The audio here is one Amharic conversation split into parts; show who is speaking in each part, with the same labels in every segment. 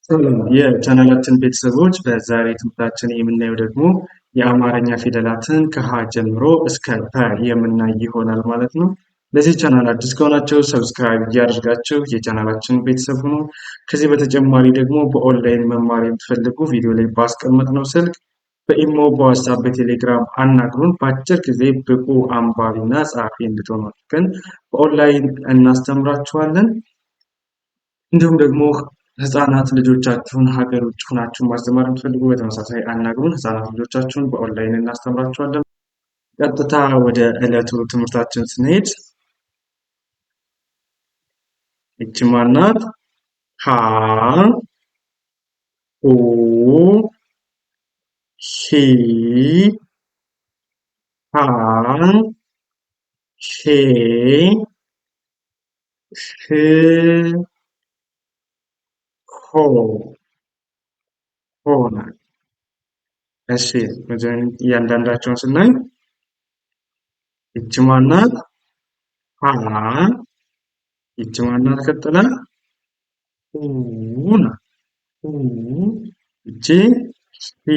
Speaker 1: ሰላም የቻናላችን ቤተሰቦች በዛሬ ትምህርታችን የምናየው ደግሞ የአማርኛ ፊደላትን ከሀ ጀምሮ እስከ ፐ የምናይ ይሆናል ማለት ነው። ለዚህ ቻናል አዲስ ከሆናችሁ ሰብስክራይብ እያደርጋችሁ የቻናላችን ቤተሰብ ሁኑ። ከዚህ በተጨማሪ ደግሞ በኦንላይን መማር የምትፈልጉ ቪዲዮ ላይ ባስቀመጥነው ስልክ በኢሞ፣ በዋትስአፕ፣ በቴሌግራም አናግሩን። በአጭር ጊዜ ብቁ አንባቢና ጸሐፊ እንድትሆኑ አድርገን በኦንላይን እናስተምራችኋለን። እንዲሁም ደግሞ ህፃናት ልጆቻችሁን ሀገር ውጭ ሆናችሁ ማስተማር የምትፈልጉ በተመሳሳይ አናግሩን። ህፃናት ልጆቻችሁን በኦንላይን እናስተምራችኋለን። ቀጥታ ወደ ዕለቱ ትምህርታችን ስንሄድ ይቺ ማናት? ሀ ሁ ሂ ሃ ሄ ህ ሆ ናት። እሺ እያንዳንዳቸውን ስናይ ይቺ ማናት? ሀ ይቺ ማናት? ቀጥላ ሁ ናት። ሁ ይቺ ሂ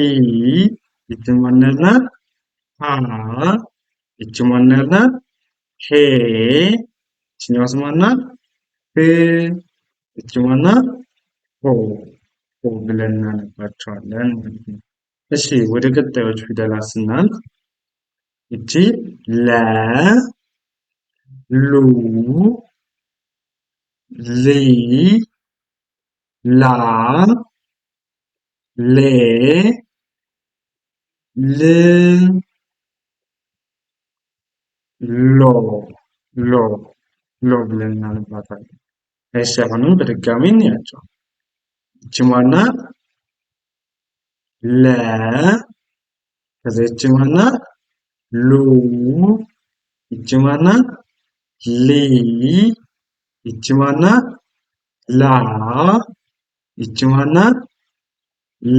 Speaker 1: ይቺ ማናት ናት? ሃ ይቺ ማናት ናት? ሄ ይቺኛዋስ ማናት? ህ ይቺ ማናት? ሆ ብለን እናነባቸዋለን ማለት ነው። እሺ ወደ ቀጣዮቹ ፊደላት ስናልፍ ይቺ ለ ሉ ሊ ላ ሌ ል ሎ ብለን እናነባታለን። እሺ አሁንም በድጋሚ እንያቸው። ይቺ ማናት? ለ ከዛ ይቺ ማናት? ሉ ይቺ ማናት? ሊ ይቺ ማናት? ላ ይቺ ማናት?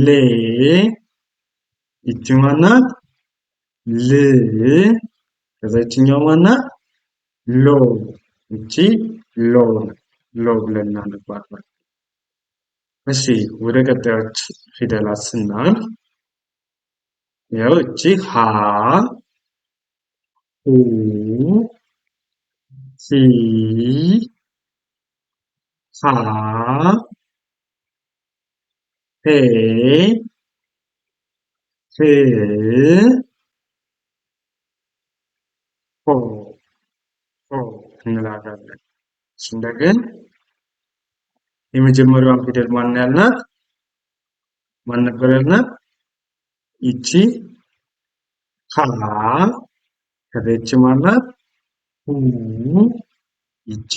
Speaker 1: ሌ ይቺ ማናት? ል ከዛ ይቺኛው ማናት? ሎ ይቺ ሎ ብለን እናነባታለን። እሺ ወደ ቀጣዮች ፊደላት ስናልፍ ያው እቺ ሀ ሁ ሂ ሃ ሄ ህ ሆ እንላታለን። እሱን ደግን የመጀመሪያዋን ፊደል ማን ያልናት? ማን ነበር ያልናት? ይቺ ሀ ከዛ ይቺ ማናት? ሁ ይቺ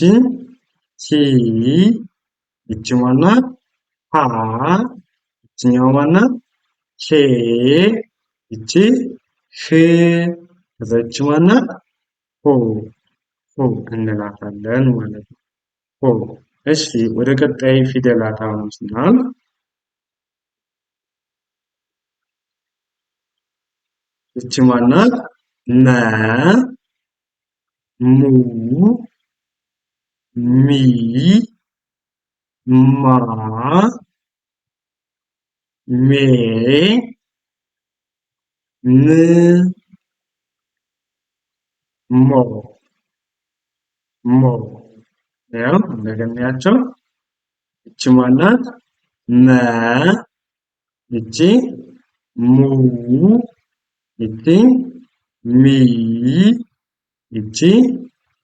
Speaker 1: ሂ ይቺ ማናት? ሃ ይቺኛው ማናት? ሄ ይቺ ህ ከዛ ይቺ ማናት? ሆ እንላታለን ማለት ነው። ሆ እሺ ወደ ቀጣይ ፊደላት አሁን ስናልፍ ይቺ ማናት? መ ሙ ሚ ማ ሜ ም ሞ ያው እንደገናያቸው ይቺ ማናት? መ ይቺ ሙ ይቺ ሚ ይቺ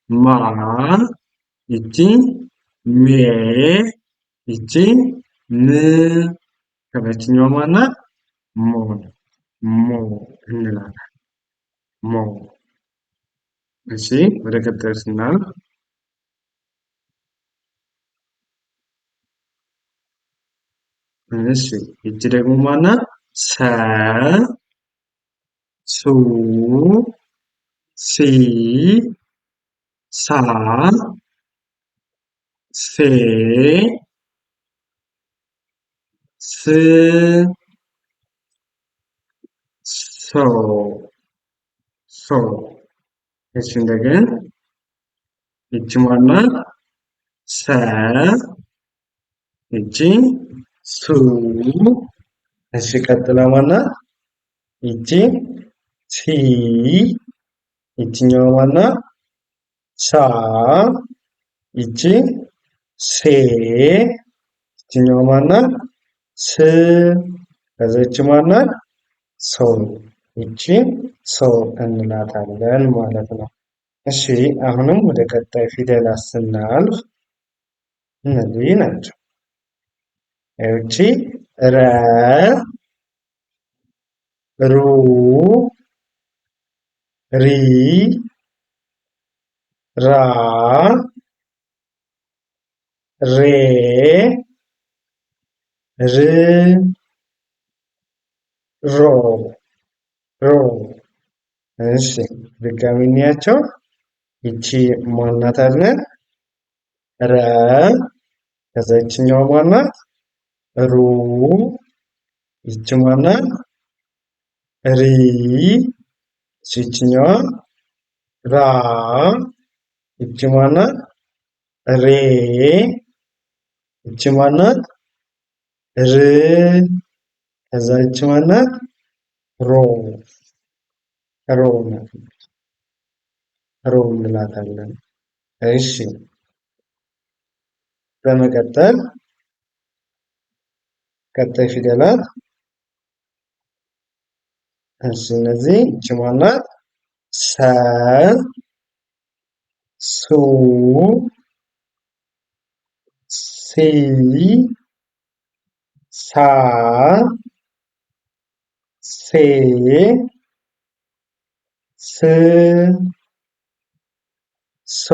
Speaker 1: ማ ይቺ ሜ ይቺ ም ከበችኛው ማናት? ሞ እንላለን። ሞ እሺ ወደ ቀጣዩ ስናልፍ እሺ ይቺ ደግሞ ማናት? ሰ ሱ ሲ ሳ ሴ ስ ሶ እሺ እንደገና ይቺ ማናት? ሰ ይቺ ሱ። እሺ ቀጥላ ማናት? ይቺ ሲ። ይችኛዋ ማናት? ሳ። ይቺ ሴ። ይችኛዋ ማናት? ስ። ከዚች ማናት? ሶ። ይቺ ሶ እንላታለን ማለት ነው። እሺ አሁንም ወደ ቀጣይ ፊደላት ስናልፍ እነዚህ ናቸው። ይቺ ረ፣ ሩ፣ ሪ፣ ራ፣ ሬ፣ ር፣ ሮ፣ ሮ። እሺ ድጋሚ እንያቸው። ይቺ ማናት አለን? ረ። ከዛ ይችኛው ማናት? ሩ። ይቺ ማናት? ሪ። ይችኛዋ ራ። ይቺ ማናት? ሬ። ይቺ ማናት? ር። ከዛ ይቺ ማናት? ሮ። ሮ ሮ እንላታለን። እሺ በመቀጠል ቀጣይ ፊደላት እሺ እነዚህ ይቺ ማናት? ሰ፣ ሱ፣ ሲ፣ ሳ፣ ሴ፣ ስ፣ ሶ።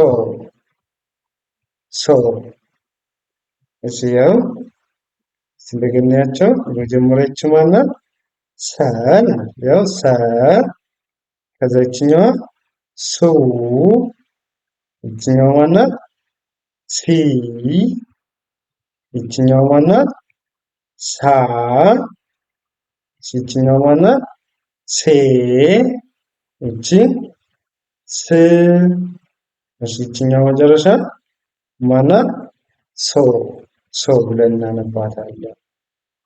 Speaker 1: ሶ። እሺ ያው እንደገናያቸው የመጀመሪያች ማናት? ሰ ናት። ያው ሰ። ከዛ ይችኛዋ ሱ። ይችኛዋ ማናት? ሲ። ይችኛዋ ማናት? ሳ። ይችኛዋ ማናት? ሴ። ይቺ ስ። እሺ ይችኛዋ መጨረሻ ማናት? ሶ። ሶ ብለን እናነባታለን።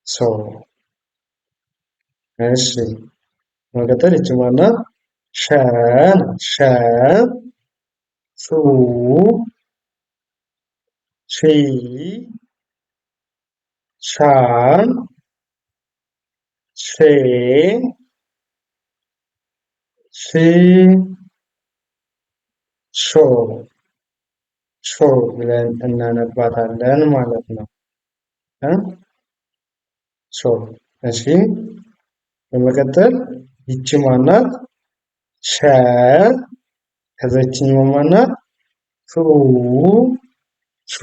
Speaker 1: ሶ። እሺ መቀጠል ይቺ ማናት? ሸ ናት። ሸ፣ ሱ፣ ሺ፣ ሻ፣ ሼ፣ ሺ፣ ሾ። ሾ ብለን እናነባታለን ማለት ነው። ሾ። እሺ በመቀጠል ይቺ ማናት? ሸ። ከዛችኛው ማናት? ሹ። ሹ።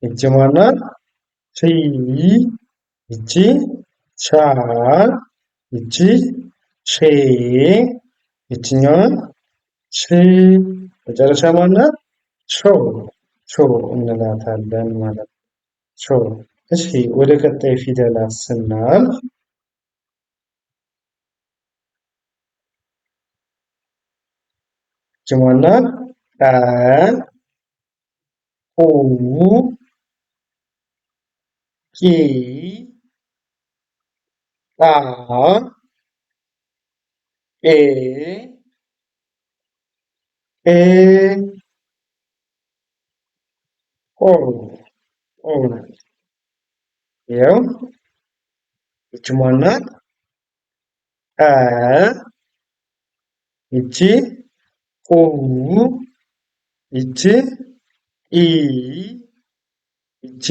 Speaker 1: ይቺ ማናት? ሺ። ይቺ ሻ። ይቺ ሼ። ይችኛዋ ሺ። መጨረሻ ማናት? ሾ። ሾ እንላታለን ማለት ነው። ሾ። እሺ ወደ ቀጣይ ፊደላት ስናልፍ ይቺ ማናት? ቀ፣ ቁ፣ ቂ፣ ቃ፣ ቄ፣ ቆ። ቆ ናት። ይኸው ይቺ ማናት? ቀ። ይቺ ቁ። ይቺ ኢ። ይቺ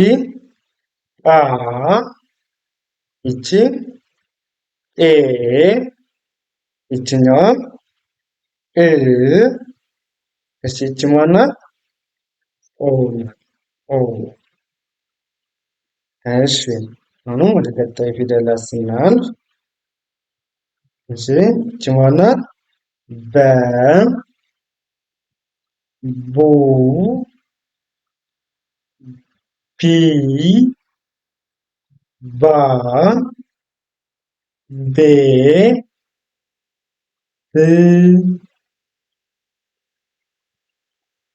Speaker 1: ጳ። ይቺ ኤ። ይችኛዋ እ። እሺ ይቺ ማናት? ኦ። ኦ። እሺ አሁንም ወደ ቀጣይ ፊደላት ስናልፍ እሺ ይቺ ማናት? በ፣ ቡ፣ ቢ፣ ባ፣ ቤ፣ ብ፣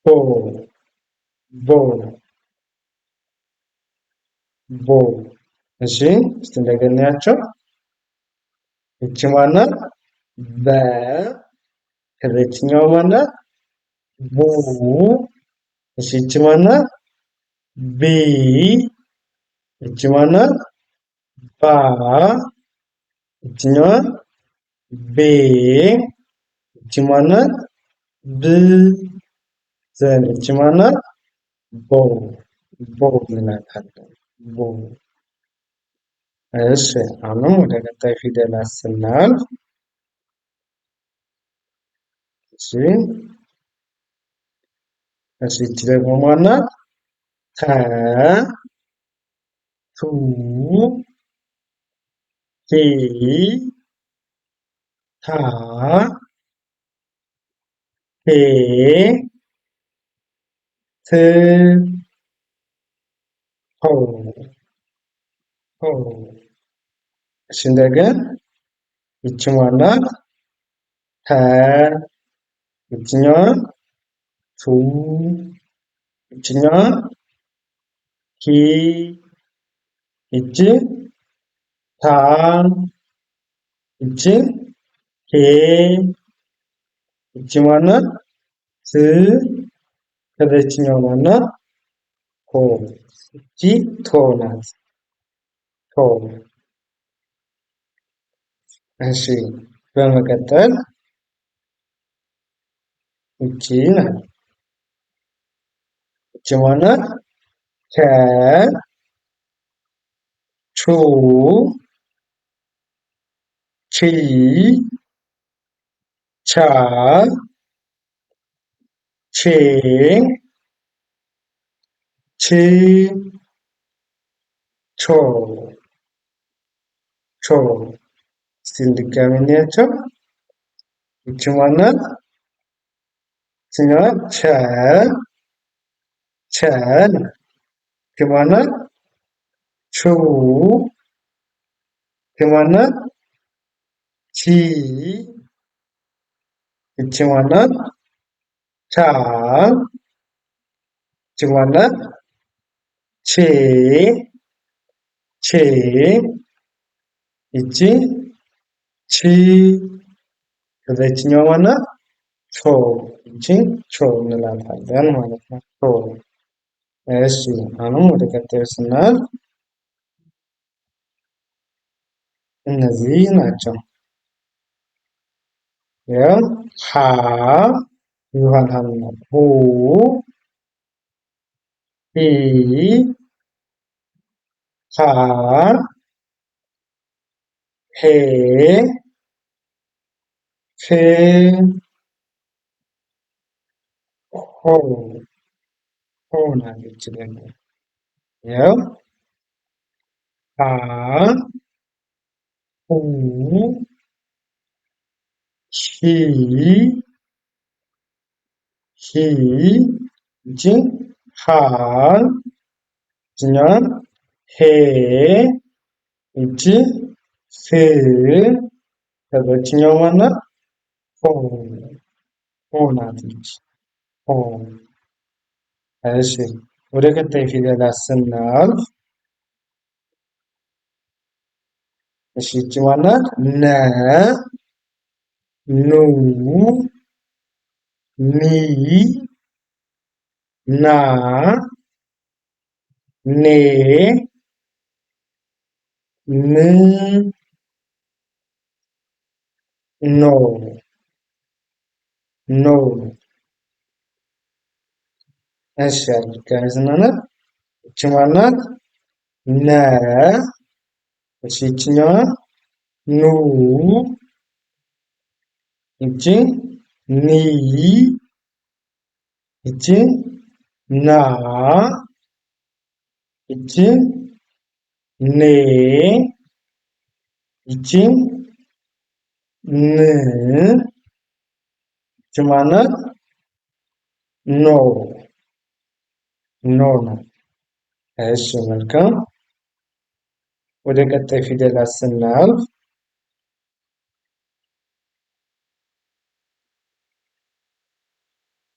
Speaker 1: ቦ። ቦ። ቦ። እሺ እስቲ እንደገና እናያቸው። ይቺ ማናት? በ። ከዚህኛው ማናት? ቡ። እሺ ይቺ ማናት? ቢ። ይቺ ማናት? ባ። ይቺኛዋ ቤ። ይቺ ማናት? ብ። ይቺ ማናት? ቦ። ቦ እንላታለን። ቦ። እሺ አሁንም ወደ ቀጣይ ፊደላት ስናልፍ እሺ ይቺ ደግሞ ማናት? ተ። ቱ። ቲ። ታ። ቴ። ት። ቶ። እሺ እንደገና ይቺ ማናት? ተ። ይችኛዋ ቱ። ይችኛዋ ቲ። ይቺ ታ። ይቺ ቴ። ይቺ ማናት? ት። ከዚህኛው ማናት? ቶ። ይቺ ቶ ናት። ቶ። እሺ በመቀጠል ይቺ ናት። ይቺ ማናት? ከ። ቹ። ቺ። ቻ። ቼ። ች። ቾ። ቾ። እስቲ ድጋሚ እንያቸው። ይቺ ማናት? ይችኛዋ ቸ። ቸ። ይቺ ማናት? ቹ። ይቺ ማናት? ቺ። ይቺ ማናት? ቻ። ይቺ ማናት? ቼ። ቼ። ይቺ ቺ። ከዚህኛው ማናት? ቾ። ይቺ ቾ እንላታለን ማለት ነው። ቾ። እሺ አሁንም ወደ ቀጣዩ ስናልፍ እነዚህ ናቸው። ያው ሀ ይሆናል። ሁ። ሂ። ሃ። ሄ። ሄ። ሆ። ሆ ናለች ደግሞ ያው ሀ። ሁ። ሂ። ሂ። ይቺ ሃ። ይችኛዋን ሄ። ይቺ ፍ። ከዛችኛው ማናት? ሆ። ሆ ናት ይቺ ሆ። እሺ ወደ ቀጣይ ፊደላት ስናልፍ እሺ ይቺ ማናት? ነ። ኑ። ኒ። ና። ኔ። ን። ኖ። ኖ። እሺ አድርገን ስናነብ ይቺ ማናት? ነ። እሺ ይቺኛዋ ኑ። ይቺ ኒ። ይቺ ና። ይቺ ኔ። ይቺ ን። ይቺ ማናት? ኖ። ኖ ነው። እሺ መልካም ወደ ቀጣይ ፊደላት ስናልፍ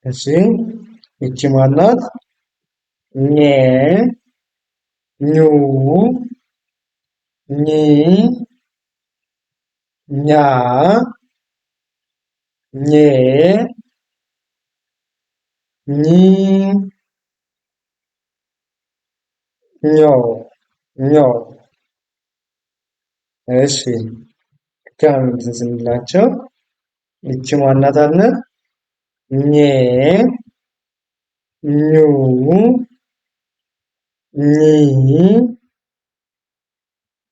Speaker 1: እሺ ይቺ ማናት? ኘ። ኙ ኚ ኛ ኜ ኚ ኞ ኞ። እሺ ድጋሚ እንትን ስንላቸው ይቺ ማናት አልን? ኜ ኙ ኚ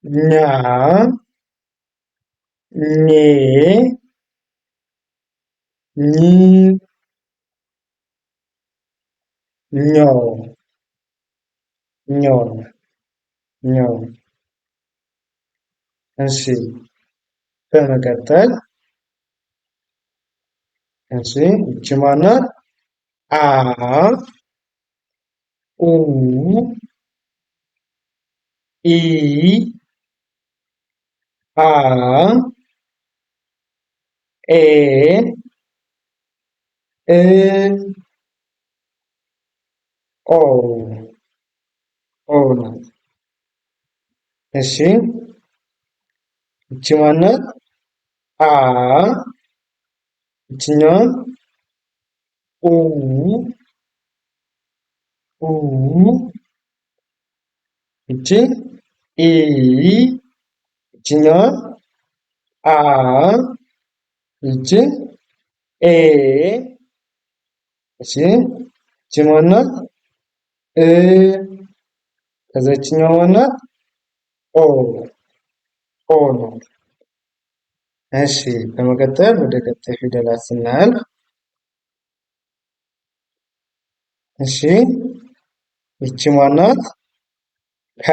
Speaker 1: ኛ ኜ ኚ ኞ ኞ ኞ። እሺ በመቀጠል እሺ ይቺ ማናት? አ ኡ ኢ አ ኤ እ ኦ ኦ ናት። እሺ ይቺ ማናት? አ ይችኛዋ ኡ ኡ ይቺ ኢ ይችኛዋ አ ይቺ ኤ እሺ ይቺ ማናት? እ ከዛ ይችኛዋ ማናት? ኦ ኦ ነው። እሺ በመቀጠል ወደ ቀጣይ ፊደላት ስናልፍ እሺ ይቺ ማናት? ከ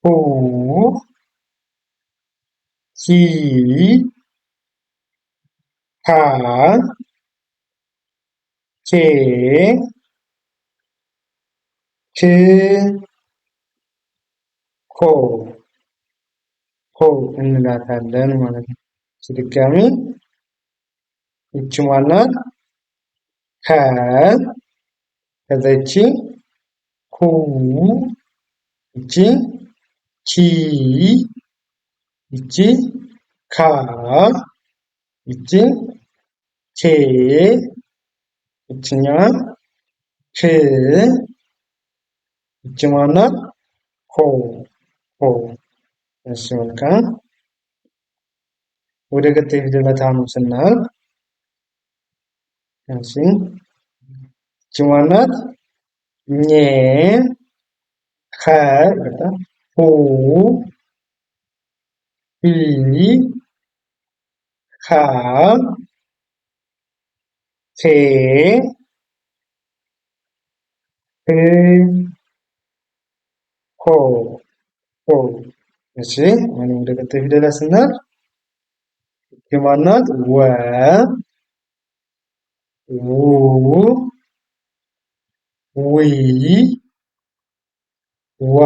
Speaker 1: ሁ ሂ ሃ ሄ ህ ሆ ሆ እንላታለን ማለት ነው። ድጋሚ ይቺ ማናት? ከ ከዛ ይቺ ሁ ይቺ ሂ ይቺ ካ ይቺ ኬ ይችኛዋ ክ ይቺ ማናት? ሆ ሆ። እሺ መልካም ወደ ቀጣይ ፊደላት አሁንም ስናልፍ እሺ ይቺ ማናት? ኘ ኸ ሁ ሂ ሃ ሄ ህ ሆ ሆ። እሺ አሁን ወደ ቀጣይ ፊደላት ስናልፍ ይቺ ማናት? ወ ው ዊ ዋ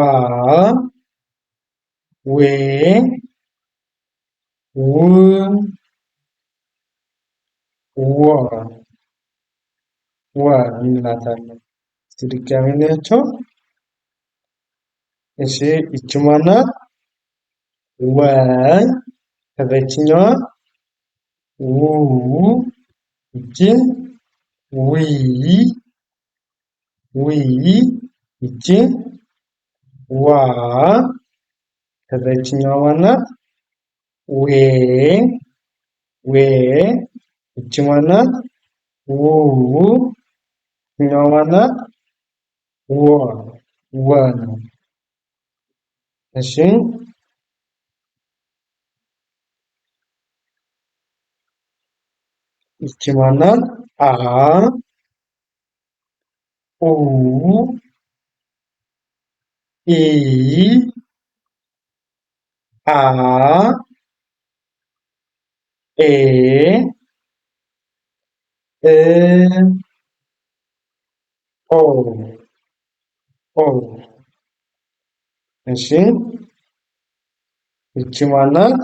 Speaker 1: ዌ ው ዎ ወ እንላታለን። እስቲ ድጋሚ እናያቸው። እሺ ይቺ ማናት? ወ ከዛ ይችኛዋ ው ይቺ ዊ ዊ ይቺ ዋ ከዛ ይችኛዋ ማናት? ዌ ዌ ይቺ ማናት? ው ይችኛዋ ማናት? ወ ወ ነው። እሺ ይቺ ማናት? አ ኡ ኢ አ ኤ እ ኦ ኦ። እሺ ይቺ ማናት?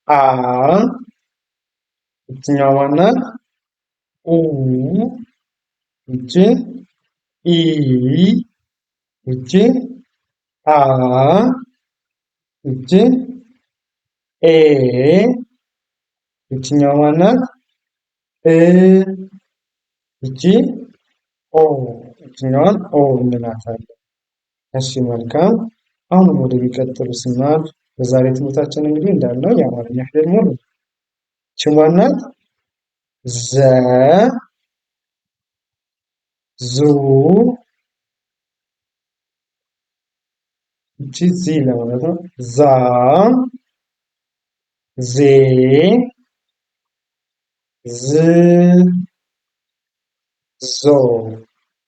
Speaker 1: አ ይችኛዋ ማናት? ኡ ይቺ ኢ ይቺ አ ይቺ ኤ ይችኛዋ ማናት? እ ይቺ ኦ ይችኛዋን ኦ እንላታለን። እሺ መልካም። አሁንም ወደሚቀጥሉ ስናልፍ በዛሬ ትምህርታችን እንግዲህ እንዳልነው የአማርኛ ፊደል ሙሉ ይቺ ማናት? ዘ ዙ ይቺ ዚ ለማለት ነው። ዛ ዜ ዝ ዞ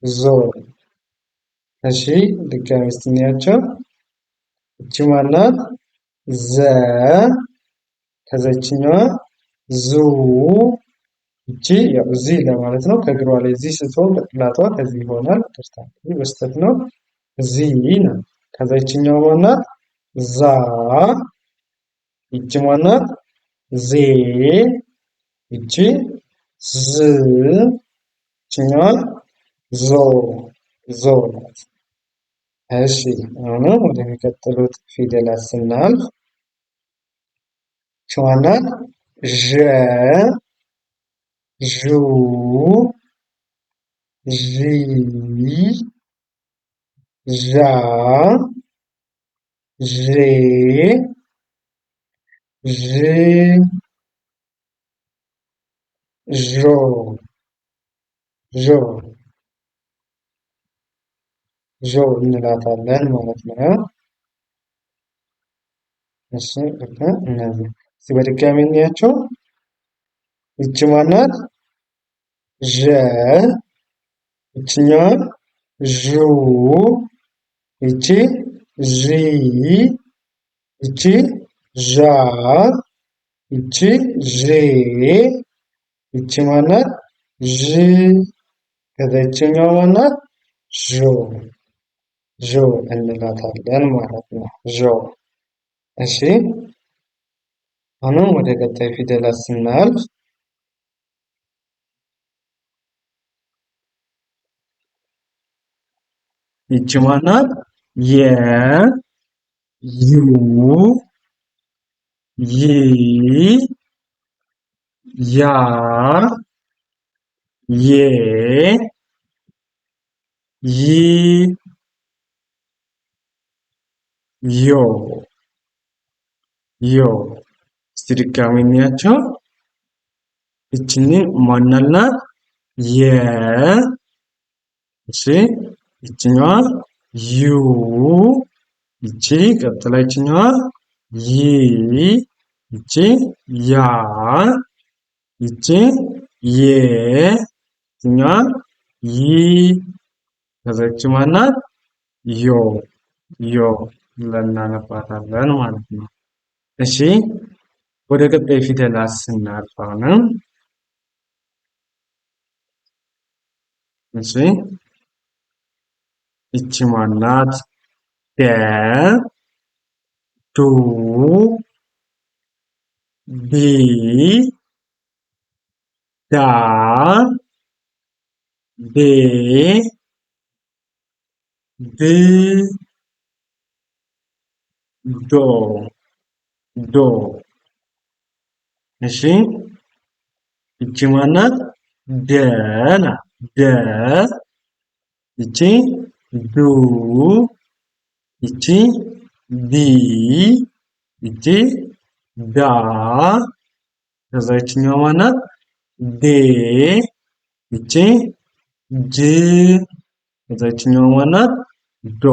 Speaker 1: ዞ። እሺ ድጋሚ እስቲ እንያቸው። ይቺ ማናት? ዘ ከዛ ይችኛዋ ዙ ይቺ ያው እዚህ ለማለት ነው። ከእግሯ ላይ እዚህ ስትሆን ቅጥላቷ ከዚህ ይሆናል። ቅርታ በስተት ነው። እዚህ ነው። ከዛ ይችኛዋ ማናት? ዛ ይቺ ማናት? ዜ ይቺ ዝ ይችኛዋ ዞ ዞ ናት። እሺ አሁንም ወደሚቀጥሉት ፊደላት ስናልፍ ይቺ ማናት? ዠ ዡ ዢ ዣ ዤ ዥ ዦ ዦ ዦ እንላታለን ማለት ነው። እሺ እነዚህ እስቲ በድጋሚ እንያቸው። ይቺ ማናት? ዠ ይችኛዋ ዡ ይቺ ዢ ይቺ ዣ ይቺ ዤ ይቺ ማናት? ዥ ከዛ ይችኛዋ ማናት? ዦ ዦ እንላታለን ማለት ነው። ዦ። እሺ አሁንም ወደ ቀጣይ ፊደላት ስናልፍ ይቺ ማናት? የ ዩ ይ ያ ዬ ይ ዮ ዮ። እስቲ ድጋሚ እንያቸው። ይቺን ማናልናት? የ እሺ ይችኛዋ ዩ ይቺ ቀጥላ ይችኛዋ ይ ይቺ ያ ይቺ የ ይችኛዋ ይ ከዛ ይቺ ማናት? ዮ ዮ ብለን እናነባታለን ማለት ነው። እሺ ወደ ቀጣይ ፊደላት ስናልፍ አሁንም እሺ ይቺ ማናት? ደ ዱ ዲ ዳ ዴ ድ ዶ ዶ። እሺ ይቺ ማናት? ደ ናት። ደ ይቺ ዱ ይቺ ዲ ይቺ ዳ ከዛ ይችኛዋ ማናት? ዴ ይቺ ጅ ከዛ ይችኛዋ ማናት? ዶ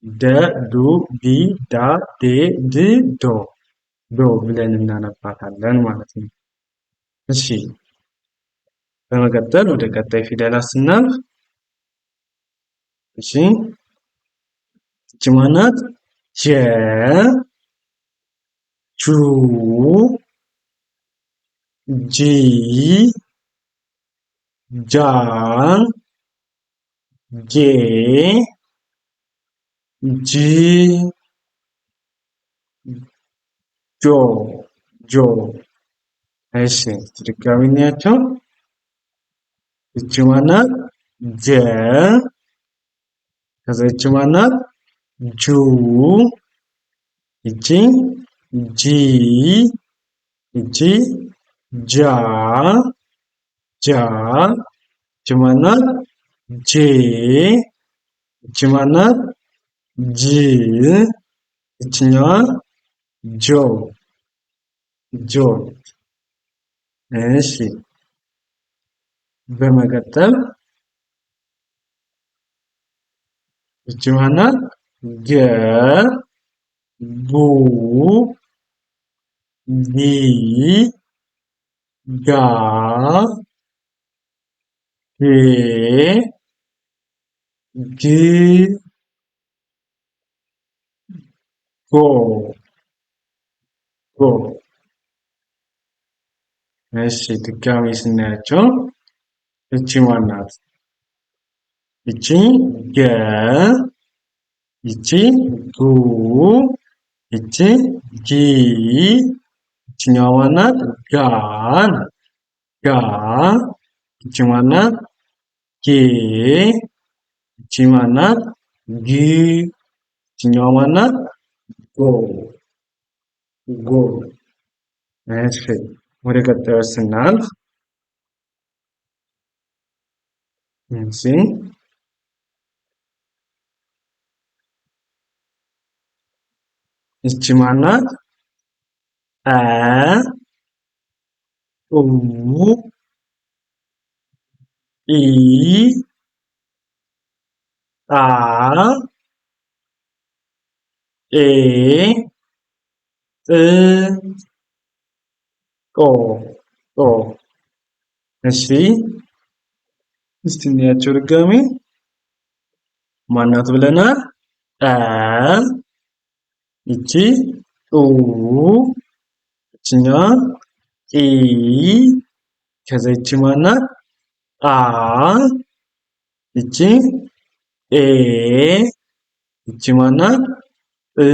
Speaker 1: ደ ዱ ዲ ዳ ዴ ድ ዶ ዶ ብለን እናነባታለን ማለት ነው። እሺ በመቀጠል ወደ ቀጣይ ፊደላት ስናልፍ እሺ ይቺ ማናት? ጀ ጁ ጂ ጃ ጄ ጂ ጆ ጆ። እሺ ድጋሚ እንያቸው። ይቺ ማናት? ጀ ከዛ ይቺ ማናት? ጁ ይቺ ጂ ይቺ ጃ ጃ ይቺ ማናት? ጄ ይቺ ማናት? ጅ ይችኛዋ ጆ ጆ። እሺ በመቀጠል ይቺ ማናት? ገ ቡ ጊ ጋ ጌ ግ ጎ ጎ። እሺ ድጋሚ ስናያቸው ይቺ ማናት? ይቺ ገ ይቺ ጉ ይቺ ጊ ይችኛዋ ማናት? ጋ ናት ጋ ይቺ ማናት? ጌ ይቺ ማናት? ግ ይችኛዋ ማናት? ጎ ጎ። እሺ ወደ ቀጣዩ ስናልፍ ይቺ ማናት? አ ኡ ኢ አ ኤ ጥ ጦ ጦ። እሺ እስቲ እንያቸው ድጋሚ ማናት ብለናል? አ ይቺ ኡ ይችኛዋ ኢ ከዛ ይቺ ማናት? አ ይቺ ኤ ይቺ ማናት? እ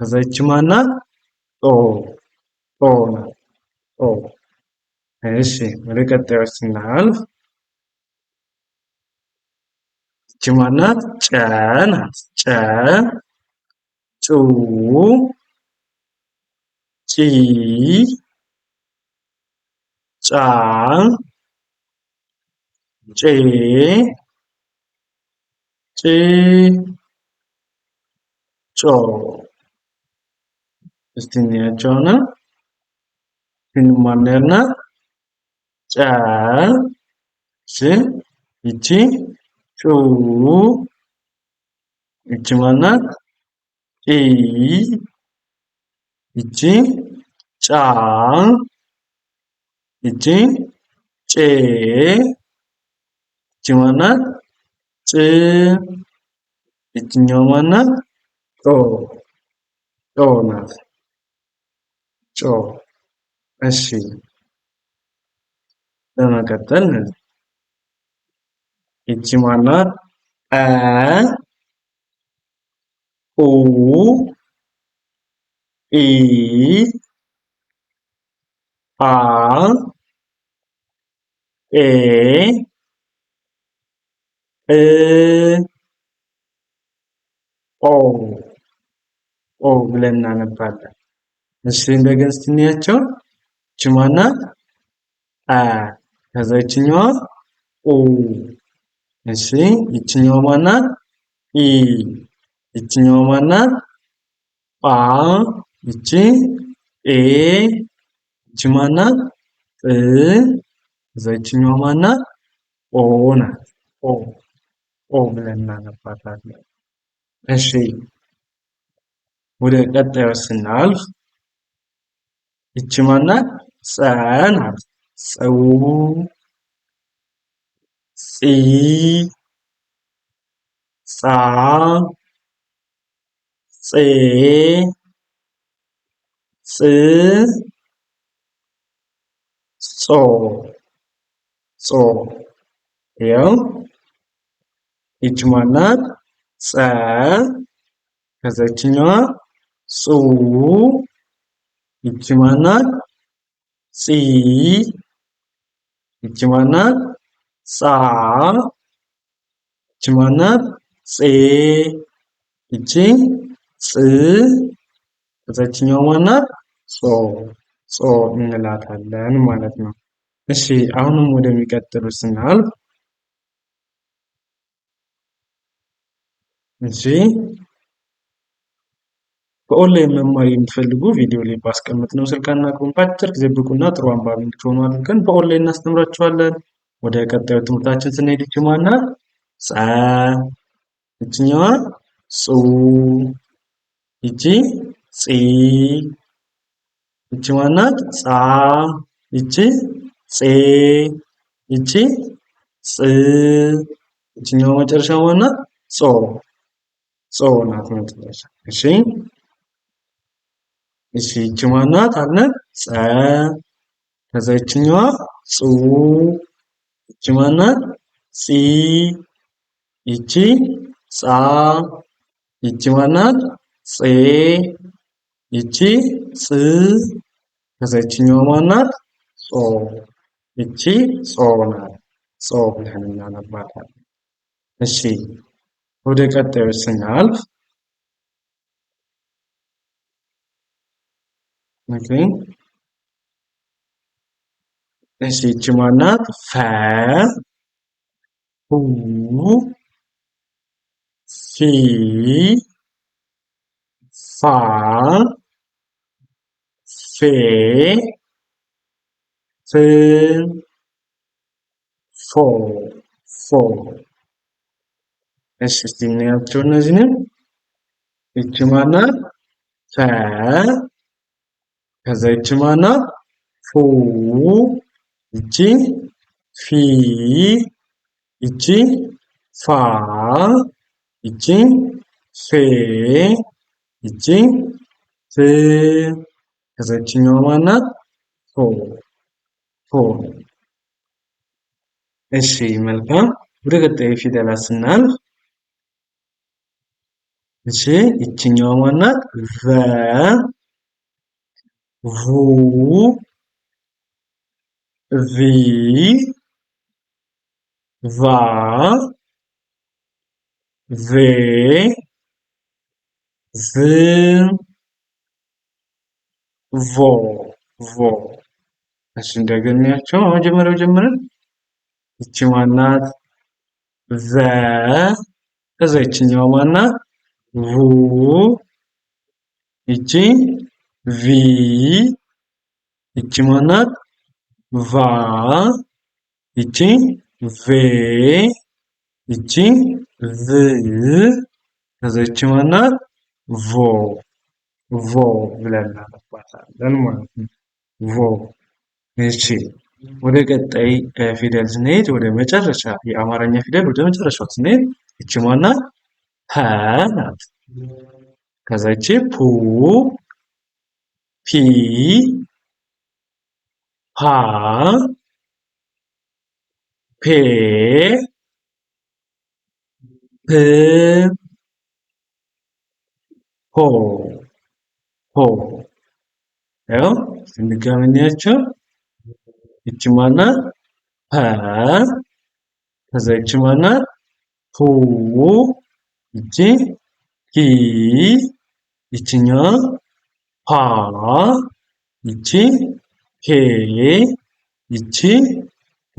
Speaker 1: ከዛ ይቺ ማናት? ኦ ኦ ናት ኦ። እሺ ወደ ቀጣዩ ስናልፍ ይቺ ማናት? ጨ ናት ጨ ጩ ጪ ጫ ጬ ጭ ጮ። እስቲ እንያቸውና ግን ማነርና ጨ ሽ ይቺ ጩ ይቺ ማናት? ኢ ይቺ ጫ ይቺ ጬ ይቺ ማናት? ጭ ይቺኛው ማናት? ጮ ጮ ናት ጮ። እሺ በመቀጠል ይቺ ማናት? አ ኡ ኢ አ ኤ እ ኦ ኦ ብለን እናነባለን። እሺ እንደገና እስቲ እንያቸው። ይቺ ማናት? አ ከዛ ይችኛዋ ኡ እሺ ይችኛዋ ማናት? ኢ ይችኛዋ ማናት? አ ይቺ ኤ ይቺ ማናት? እ ከዛ ይችኛዋ ማናት? ኦ ናት ኦ ኦ ብለን እናነባታለን። እሺ ወደ ቀጣዩ ስናልፍ ይቺ ማናት? ጸ ናት ጸው ጺ ጻ ጼ ጽ ጾ ጾ። ያው ይቺ ማናት? ጸ ከዛ ይችኛዋ ጹ ይቺ ማናት? ጺ ይቺ ማናት? ጻ ይቺ ማናት? ፄ ይቺ ፅ ከዛችኛው ማናት ጾ ጾ እንላታለን ማለት ነው። እሺ አሁንም ወደሚቀጥሉት ስናልፍ እሺ በኦንላይን መማር የምትፈልጉ ቪዲዮ ላይ ባስቀመጥነው ስልክ አናግሩን። በአጭር ጊዜ ብቁና ጥሩ አንባቢ እንድትሆኑ አድርገን በኦንላይን እናስተምራችኋለን። ወደ ቀጣዩ ትምህርታችን ስንሄድ ይቺ ማናት ጸ ይችኛዋ ጹ ይቺ ጺ ይቺ ማናት ጻ ይቺ ጼ ይቺ ጽ ይችኛዋ መጨረሻ ማናት ጾ ጾ ናት መጨረሻ። እሺ እሺ ይቺ ማናት አለን ጸ ከዛ ይችኛዋ ጹ ይቺ ማናት ጺ ይቺ ጻ ይቺ ማናት ጼ ይቺ ጽ ከዛ ይችኛዋ ማናት ጾ ይቺ ጾ ናት። ጾ ብለን እናነባታለን። እሺ ወደ ቀጣዩ ስናልፍ እሺ ይቺ ማናት ፈ ሁ ፊ ፋ ፌ ፍ ፎ ፎ እሺ እስቲ እናያቸው እነዚህንም ይቺ ማናት ፈ ከዛ ይቺ ማናት ፉ ይቺ ፊ ይቺ ፋ ይቺ ፌ ይቺ ፍ ከዛ ይችኛዋ ማናት ፎ ፎ። እሺ መልካም ወደ ቀጣዩ ፊደላት ስናልፍ እሺ ይችኛዋ ማናት ቨ ቩ ቪ ቫ ቬ ቭ ቮ ቮ። እሺ እንደገናቸው መጀመሪያው ጀምረን ይቺ ማናት ቨ ከዛ ይችኛዋ ማናት ቩ ይቺ ቪ ይቺ ማናት ቫ ይቺ ቬ ይቺ ቭ ከዛ ይቺ ማናት ቮ ቮ ብለን እናነባታለን ማለት ነው። ቮ። እሺ ወደ ቀጣይ ፊደል ስንሄድ ወደ መጨረሻ የአማርኛ ፊደል ወደ መጨረሻው ስንሄድ ይቺ ማናት ፐ ናት። ከዛ ይቺ ፑ ፒ ፓ ፔ ፕ ፖ ፖ። ያው ስንገናኛቸው ይቺ ማናት ፐ ከዛ ይቺ ማናት ፑ ይቺ ፒ ይችኛዋ ፓ ይቺ ፔ ይቺ ፕ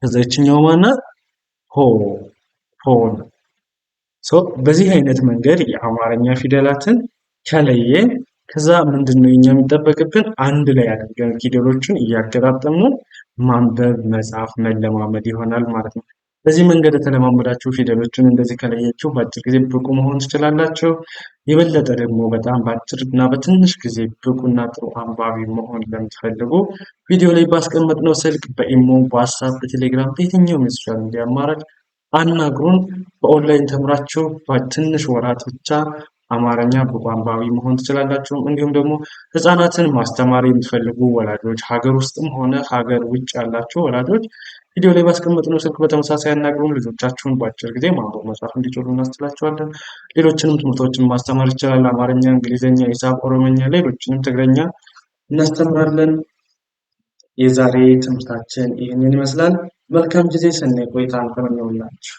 Speaker 1: ከዛ ይችኛዋ ማናት ፖ ፖ ነው። በዚህ አይነት መንገድ የአማርኛ ፊደላትን ከለየን ከዛ ምንድነው የኛ የሚጠበቅብን አንድ ላይ አድርገን ፊደሎችን እያገጣጠምን ማንበብ መጻፍ መለማመድ ይሆናል ማለት ነው። በዚህ መንገድ የተለማመዳችሁ ፊደሎችን እንደዚህ ከለያችሁ በአጭር ጊዜ ብቁ መሆን ትችላላችሁ። የበለጠ ደግሞ በጣም በአጭር እና በትንሽ ጊዜ ብቁና ጥሩ አንባቢ መሆን ለምትፈልጉ ቪዲዮ ላይ ባስቀመጥነው ስልክ በኢሞ፣ በዋትስአፕ፣ በቴሌግራም በየትኛውም የሶሻል ሚዲያ አማራጭ አናግሩን። በኦንላይን ተምራችሁ በትንሽ ወራት ብቻ አማርኛ ብቁ አንባቢ መሆን ትችላላችሁ። እንዲሁም ደግሞ ህፃናትን ማስተማር የምትፈልጉ ወላጆች ሀገር ውስጥም ሆነ ሀገር ውጭ ያላችሁ ወላጆች ቪዲዮ ላይ ባስቀመጥነው ስልክ በተመሳሳይ አናግሩን። ልጆቻችሁን በአጭር ጊዜ ማንበብ መጻፍ እንዲችሉ እናስችላቸዋለን። ሌሎችንም ትምህርቶችን ማስተማር ይችላል። አማርኛ፣ እንግሊዝኛ፣ ሂሳብ፣ ኦሮሞኛ፣ ሌሎችንም ትግረኛ እናስተምራለን። የዛሬ ትምህርታችን ይህንን ይመስላል። መልካም ጊዜ ሰናይ ቆይታ ተመኘሁላችሁ።